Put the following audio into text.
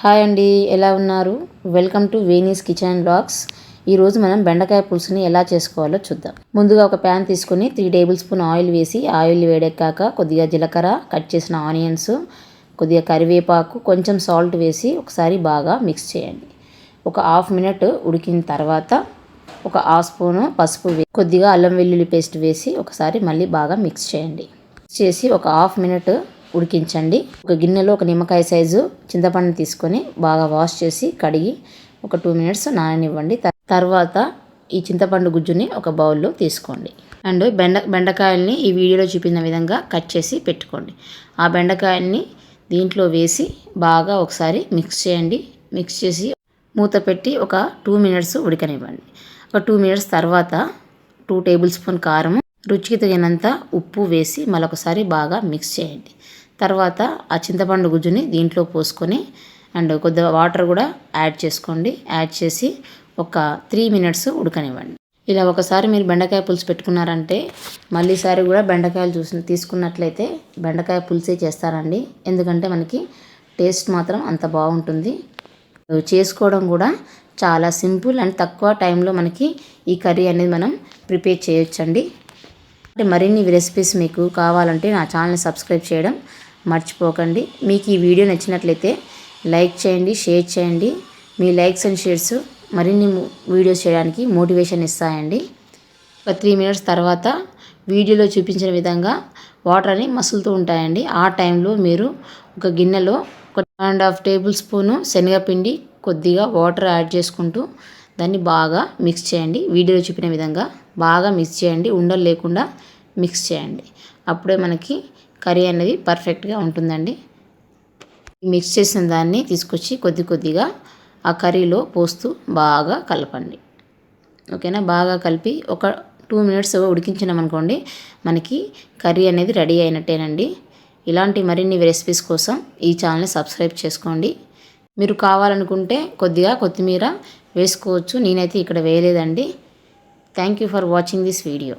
Hi అండి, ఎలా ఉన్నారు? Welcome to Veni's kitchen and blogs. ఈరోజు మనం బెండకాయ పులుసుని ఎలా చేసుకోవాలో చూద్దాం. ముందుగా ఒక ప్యాన్ తీసుకొని 3 టేబుల్ స్పూన్ ఆయిల్ వేసి ఆయిల్ వేడెక్కాక కొద్దిగా జీలకర్ర, కట్ చేసిన ఆనియన్స్, కొద్దిగా కరివేపాకు, కొంచెం సాల్ట్ వేసి ఒకసారి బాగా మిక్స్ చేయండి. ఒక హాఫ్ మినిట్ ఉడికిన తర్వాత ఒక హాఫ్ స్పూను పసుపు కొద్దిగా అల్లం వెల్లుల్లి పేస్ట్ వేసి ఒకసారి మళ్ళీ బాగా మిక్స్ చేయండి. మిక్స్ చేసి ఒక హాఫ్ మినిట్ ఉడికించండి. ఒక గిన్నెలో ఒక నిమ్మకాయ సైజు చింతపండు తీసుకొని బాగా వాష్ చేసి కడిగి ఒక 2 మినిట్స్ నాననివ్వండి. తర్వాత ఈ చింతపండు గుజ్జుని ఒక బౌల్లో తీసుకోండి. అండ్ బెండకాయల్ని ఈ వీడియోలో చూపిన విధంగా కట్ చేసి పెట్టుకోండి. ఆ బెండకాయల్ని దీంట్లో వేసి బాగా ఒకసారి మిక్స్ చేయండి. మిక్స్ చేసి మూత పెట్టి ఒక 2 మినిట్స్ ఉడకనివ్వండి. ఒక 2 మినిట్స్ తర్వాత 2 టేబుల్ స్పూన్ కారం, రుచికి తగినంత ఉప్పు వేసి మరొకసారి బాగా మిక్స్ చేయండి. తర్వాత ఆ చింతపండు గుజ్జుని దీంట్లో పోసుకొని అండ్ కొద్దిగా వాటర్ కూడా యాడ్ చేసుకోండి. యాడ్ చేసి ఒక 3 మినిట్స్ ఉడకనివ్వండి. ఇలా ఒకసారి మీరు బెండకాయ పులుసు పెట్టుకున్నారంటే మళ్ళీసారి కూడా బెండకాయలు తీసుకున్నట్లయితే బెండకాయ పులుసే చేస్తారండి. ఎందుకంటే మనకి టేస్ట్ మాత్రం అంత బాగుంటుంది. చేసుకోవడం కూడా చాలా సింపుల్ అండ్ తక్కువ టైంలో మనకి ఈ కర్రీ అనేది మనం ప్రిపేర్ చేయొచ్చండి. మరిన్ని రెసిపీస్ మీకు కావాలంటే నా ఛానల్ని సబ్స్క్రైబ్ చేయడం మర్చిపోకండి. మీకు ఈ వీడియో నచ్చినట్లయితే లైక్ చేయండి, షేర్ చేయండి. మీ లైక్స్ అండ్ షేర్స్ మరిన్ని వీడియోస్ చేయడానికి మోటివేషన్ ఇస్తాయండి. ఒక 3 మినిట్స్ తర్వాత వీడియోలో చూపించిన విధంగా వాటర్ అని మసులుతూ ఉంటాయండి. ఆ టైంలో మీరు ఒక గిన్నెలో ఒక 1.5 టేబుల్ స్పూను శనగపిండి, కొద్దిగా వాటర్ యాడ్ చేసుకుంటూ దాన్ని బాగా మిక్స్ చేయండి. వీడియోలో చూపిన విధంగా బాగా మిక్స్ చేయండి. ఉండలు లేకుండా మిక్స్ చేయండి. అప్పుడే మనకి కర్రీ అనేది పర్ఫెక్ట్గా ఉంటుందండి. మిక్స్ చేసిన దాన్ని తీసుకొచ్చి కొద్దిగా ఆ కర్రీలో పోస్తూ బాగా కలపండి. ఓకేనా? బాగా కలిపి ఒక 2 మినిట్స్ ఉడికించినామనుకోండి మనకి కర్రీ అనేది రెడీ అయినట్టేనండి. ఇలాంటి మరిన్ని రెసిపీస్ కోసం ఈ ఛానల్ని సబ్స్క్రైబ్ చేసుకోండి. మీరు కావాలనుకుంటే కొద్దిగా కొత్తిమీర వేసుకోవచ్చు. నేనైతే ఇక్కడ వేయలేదండి. Thank you for watching this video.